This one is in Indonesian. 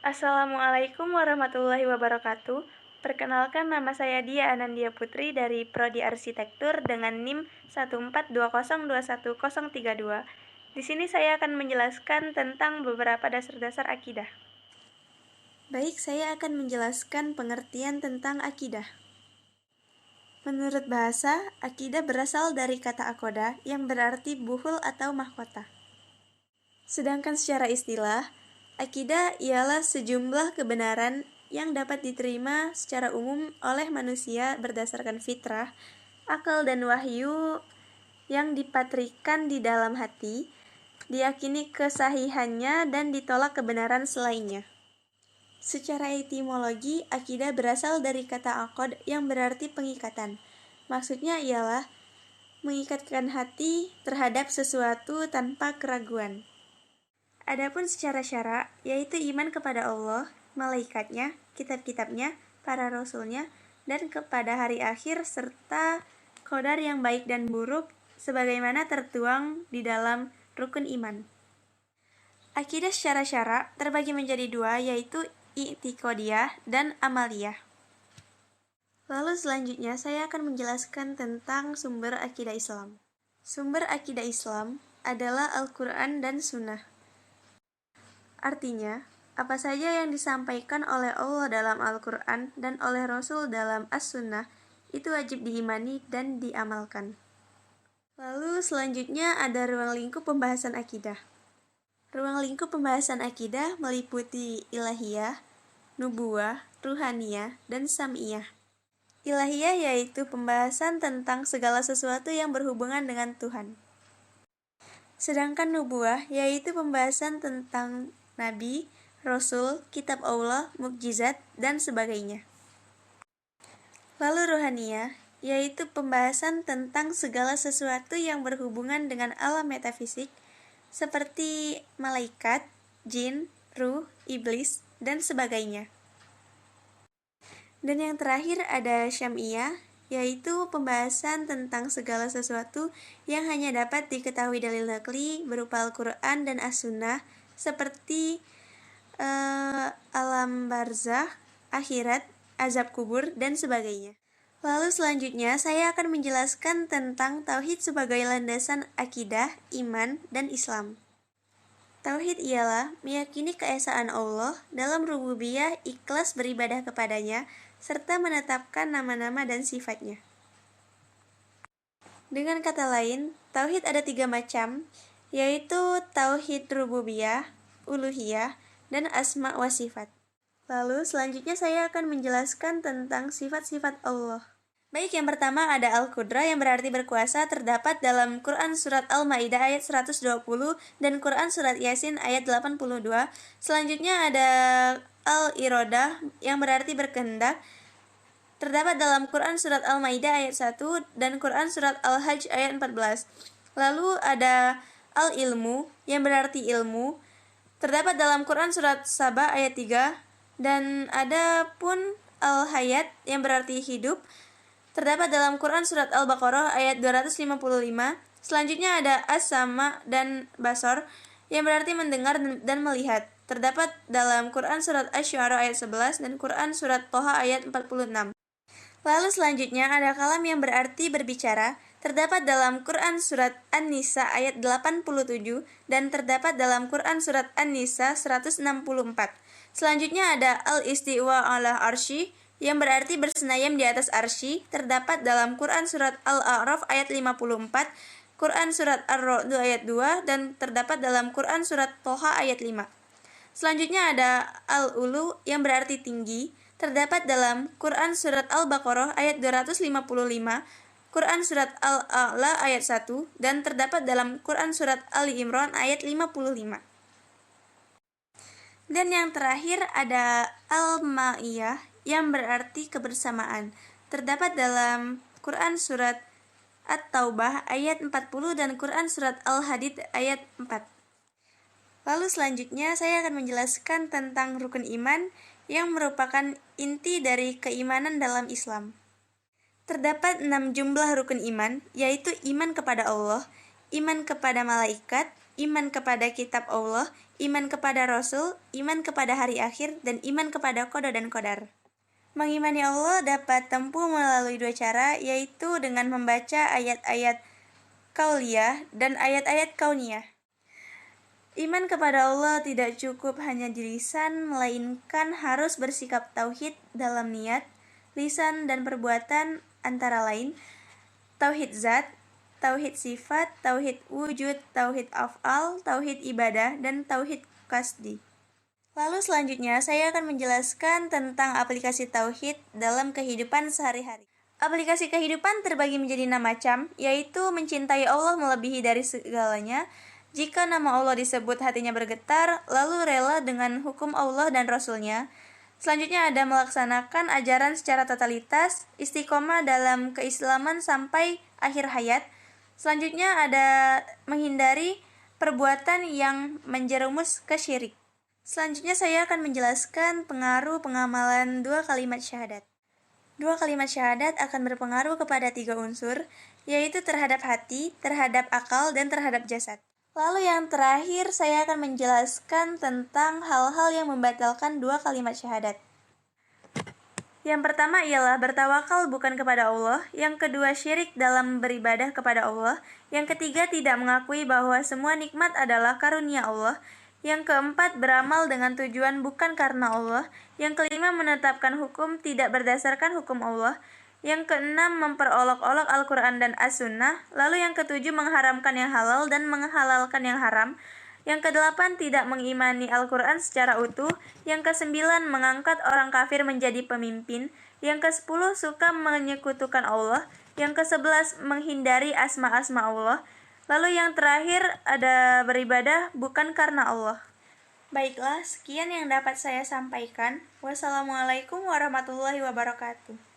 Assalamualaikum warahmatullahi wabarakatuh. Perkenalkan, nama saya Dia Anandia Putri dari Prodi Arsitektur dengan NIM 142021032. Di sini saya akan menjelaskan tentang beberapa dasar-dasar akidah. Baik, saya akan menjelaskan pengertian tentang akidah. Menurut bahasa, akidah berasal dari kata akoda yang berarti buhul atau mahkota. Sedangkan secara istilah, akidah ialah sejumlah kebenaran yang dapat diterima secara umum oleh manusia berdasarkan fitrah, akal dan wahyu yang dipatrikan di dalam hati, diyakini kesahihannya dan ditolak kebenaran selainnya. Secara etimologi, akidah berasal dari kata akod yang berarti pengikatan. Maksudnya ialah mengikatkan hati terhadap sesuatu tanpa keraguan. Adapun secara syara, yaitu iman kepada Allah, malaikatnya, kitab-kitabnya, para rasulnya, dan kepada hari akhir serta qadar yang baik dan buruk sebagaimana tertuang di dalam rukun iman. Akidah secara syara terbagi menjadi dua, yaitu i'tiqadiyah dan amaliyah. Lalu selanjutnya saya akan menjelaskan tentang sumber akidah Islam. Sumber akidah Islam adalah Al-Quran dan Sunnah. Artinya, apa saja yang disampaikan oleh Allah dalam Al-Quran dan oleh Rasul dalam As-Sunnah itu wajib diimani dan diamalkan. Lalu selanjutnya ada ruang lingkup pembahasan akidah. Ruang lingkup pembahasan akidah meliputi ilahiyah, nubuwah, ruhaniyah, dan sam'iyah. Ilahiyah yaitu pembahasan tentang segala sesuatu yang berhubungan dengan Tuhan. Sedangkan nubuwah yaitu pembahasan tentang nabi, rasul, kitab Allah, mukjizat, dan sebagainya. Lalu ruhaniyah yaitu pembahasan tentang segala sesuatu yang berhubungan dengan alam metafisik seperti malaikat, jin, ruh, iblis, dan sebagainya. Dan yang terakhir ada syam'iyah, yaitu pembahasan tentang segala sesuatu yang hanya dapat diketahui dalil naqli berupa Al-Quran dan As-Sunnah seperti alam barzakh, akhirat, azab kubur, dan sebagainya. Lalu selanjutnya saya akan menjelaskan tentang tauhid sebagai landasan akidah, iman, dan Islam. Tauhid ialah meyakini keesaan Allah dalam rububiyah, ikhlas beribadah kepadanya, serta menetapkan nama-nama dan sifatnya. Dengan kata lain, tauhid ada 3 macam, yaitu tauhid rububiyah, uluhiyah, dan asma wa sifat. Lalu selanjutnya saya akan menjelaskan tentang sifat-sifat Allah. Baik, yang pertama ada Al-Qudrah yang berarti berkuasa, terdapat dalam Quran Surat Al-Ma'idah ayat 120 dan Quran Surat Yasin ayat 82. Selanjutnya ada Al-Iradah yang berarti berkehendak, terdapat dalam Quran Surat Al-Ma'idah ayat 1 dan Quran Surat Al-Hajj ayat 14. Lalu ada Al-Ilmu yang berarti ilmu, terdapat dalam Quran Surat Saba ayat 3 dan ada pun Al-Hayat yang berarti hidup, terdapat dalam Quran Surat Al-Baqarah ayat 255. Selanjutnya ada As-Sama dan Basor yang berarti mendengar dan melihat, terdapat dalam Quran Surat Asy-Syu'ara ayat 11 dan Quran Surat Toha ayat 46. Lalu selanjutnya ada Kalam yang berarti berbicara, terdapat dalam Quran Surat An-Nisa ayat 87 dan terdapat dalam Quran Surat An-Nisa 164. Selanjutnya ada Al-Istiwa ala Arsy yang berarti bersenayam di atas arsy, terdapat dalam Quran Surat Al-A'raf ayat 54, Quran Surat Ar-Ra'd ayat 2, dan terdapat dalam Quran Surat Toha ayat 5. Selanjutnya ada Al-Ulu yang berarti tinggi, terdapat dalam Quran Surat Al-Baqarah ayat 255, Quran Surat Al-A'la ayat 1, dan terdapat dalam Quran Surat Ali Imran ayat 55. Dan yang terakhir ada Al-Ma'iyah yang berarti kebersamaan, terdapat dalam Quran Surat At-Taubah ayat 40 dan Quran Surat Al-Hadid ayat 4. Lalu selanjutnya saya akan menjelaskan tentang rukun iman yang merupakan inti dari keimanan dalam Islam. Terdapat 6 jumlah rukun iman, yaitu iman kepada Allah, iman kepada malaikat, iman kepada kitab Allah, iman kepada Rasul, iman kepada hari akhir, dan iman kepada qada dan qadar. Mengimani Allah dapat tempuh melalui dua cara, yaitu dengan membaca ayat-ayat qauliyah dan ayat-ayat kauniyah. Iman kepada Allah tidak cukup hanya di lisan, melainkan harus bersikap tauhid dalam niat, lisan, dan perbuatan, antara lain tauhid zat, tauhid sifat, tauhid wujud, tauhid af'al, tauhid ibadah, dan tauhid qasdi. Lalu selanjutnya saya akan menjelaskan tentang aplikasi tauhid dalam kehidupan sehari-hari. Aplikasi kehidupan terbagi menjadi 6 macam, yaitu mencintai Allah melebihi dari segalanya. Jika nama Allah disebut hatinya bergetar, lalu rela dengan hukum Allah dan Rasul-Nya. Selanjutnya ada melaksanakan ajaran secara totalitas, istiqomah dalam keislaman sampai akhir hayat. Selanjutnya ada menghindari perbuatan yang menjerumus ke syirik. Selanjutnya saya akan menjelaskan pengaruh pengamalan dua kalimat syahadat. Dua kalimat syahadat akan berpengaruh kepada 3 unsur, yaitu terhadap hati, terhadap akal, dan terhadap jasad. Lalu yang terakhir, saya akan menjelaskan tentang hal-hal yang membatalkan dua kalimat syahadat. Yang pertama ialah bertawakal bukan kepada Allah, yang kedua syirik dalam beribadah kepada Allah, yang ketiga tidak mengakui bahwa semua nikmat adalah karunia Allah, yang keempat beramal dengan tujuan bukan karena Allah, yang kelima menetapkan hukum tidak berdasarkan hukum Allah, yang keenam memperolok-olok Al-Quran dan As-Sunnah, lalu yang ketujuh mengharamkan yang halal dan menghalalkan yang haram, yang kedelapan tidak mengimani Al-Quran secara utuh, yang kesembilan mengangkat orang kafir menjadi pemimpin, yang ke-10 suka menyekutukan Allah, yang ke-11 menghindari asma-asma Allah, lalu yang terakhir ada beribadah bukan karena Allah. Baiklah, sekian yang dapat saya sampaikan. Wassalamualaikum warahmatullahi wabarakatuh.